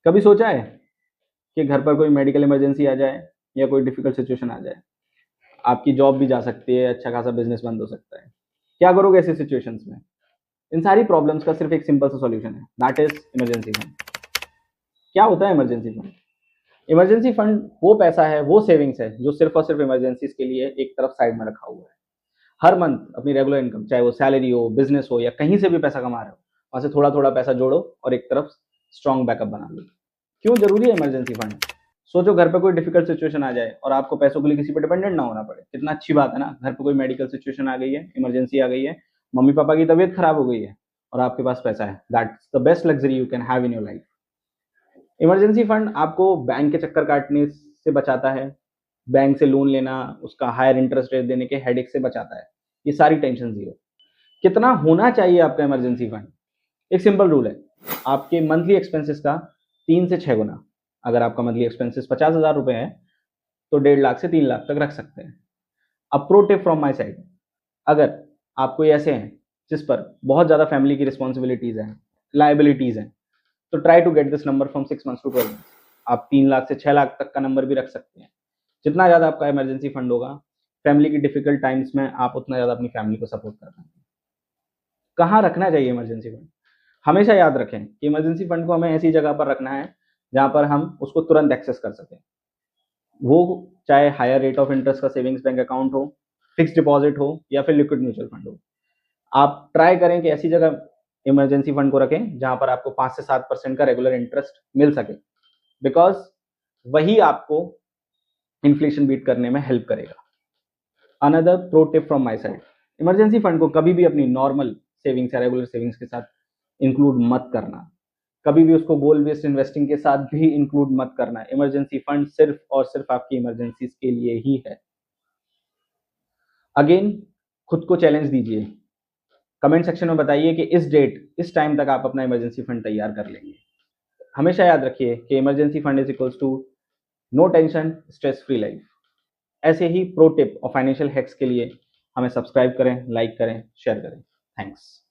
कभी सोचा है कि घर पर कोई मेडिकल इमरजेंसी आ जाए या कोई डिफिकल्ट सिचुएशन आ जाए, आपकी जॉब भी जा सकती है, अच्छा खासा बिजनेस बंद हो सकता है, क्या करोगे ऐसी सिचुएशंस में? इन सारी प्रॉब्लम्स का सिर्फ एक सिंपल सा सॉल्यूशन है, दैट इज इमरजेंसी फंड। क्या होता है इमरजेंसी फंड? इमरजेंसी फंड वो पैसा है, वो सेविंग्स है जो सिर्फ और सिर्फ इमरजेंसीज के लिए एक तरफ साइड में रखा हुआ है। हर मंथ अपनी रेगुलर इनकम, चाहे वो सैलरी हो, बिजनेस हो, या कहीं से भी पैसा कमा रहे हो, वहां से थोड़ा थोड़ा पैसा जोड़ो और एक तरफ स्ट्रॉन्ग बैकअप बना लो। क्यों जरूरी है इमरजेंसी फंड? सोचो घर पे कोई डिफिकल्ट सिचुएशन आ जाए और आपको पैसों के लिए किसी पे डिपेंडेंट ना होना पड़े। कितना अच्छी बात है ना। घर पे कोई मेडिकल सिचुएशन आ गई है, इमरजेंसी आ गई है, मम्मी पापा की तबीयत खराब हो गई है और आपके पास पैसा है। That's the best luxury you can have in your life. Emergency fund आपको बैंक के चक्कर काटने से बचाता है, बैंक से लोन लेना, उसका हायर इंटरेस्ट रेट देने के हेडेक से बचाता है। ये सारी टेंशन जीरो। कितना होना चाहिए आपका इमरजेंसी फंड? एक सिंपल रूल है, आपके मंथली एक्सपेंसेस का 3 से 6 गुना। अगर आपका मंथली एक्सपेंसेस 50,000 रुपए है तो 1.5 लाख से 3 लाख तक रख सकते हैं। अब pro tip from my side, अगर आप कोई ऐसे हैं जिस पर बहुत ज़्यादा फैमिली की रिस्पॉन्सिबिलिटीज़ हैं, लाइबिलिटीज़ हैं, तो try to get this number from 6 months to 12 months. आप 3 लाख से 6 लाख तक का नंबर भी रख सकते हैं। जितना ज़्यादा आपका इमरजेंसी फंड होगा, फैमिली की डिफिकल्ट टाइम्स में आप उतना ज़्यादा अपनी फैमिली को सपोर्ट कर पाएंगे। कहाँ रखना चाहिए इमरजेंसी फंड? हमेशा याद रखें कि इमरजेंसी फंड को हमें ऐसी जगह पर रखना है जहाँ पर हम उसको तुरंत एक्सेस कर सकें। वो चाहे हायर रेट ऑफ इंटरेस्ट का सेविंग्स बैंक अकाउंट हो, फिक्स डिपॉजिट हो, या फिर लिक्विड म्यूचुअल फंड हो। आप ट्राई करें कि ऐसी जगह इमरजेंसी फंड को रखें जहां पर आपको 5 से 7% का रेगुलर इंटरेस्ट मिल सके, बिकॉज वही आपको इन्फ्लेशन बीट करने में हेल्प करेगा। Another pro tip from my side, emergency fund को कभी भी अपनी नॉर्मल सेविंग्स या रेगुलर सेविंग्स के साथ इंक्लूड मत करना। कभी भी उसको गोल बेस्ड इन्वेस्टिंग के साथ भी इंक्लूड मत करना। इमरजेंसी फंड सिर्फ और सिर्फ आपकी इमरजेंसीज के लिए ही है। अगेन, खुद को चैलेंज दीजिए। कमेंट सेक्शन में बताइए कि इस डेट, इस टाइम तक आप अपना इमरजेंसी फंड तैयार कर लेंगे। हमेशा याद रखिए कि emergency fund is equals to no tension, stress free life. ऐसे ही प्रो टिप और फाइनेंशियल हैक्स के लिए हमें सब्सक्राइब करें, लाइक करें, शेयर करें। थैंक्स।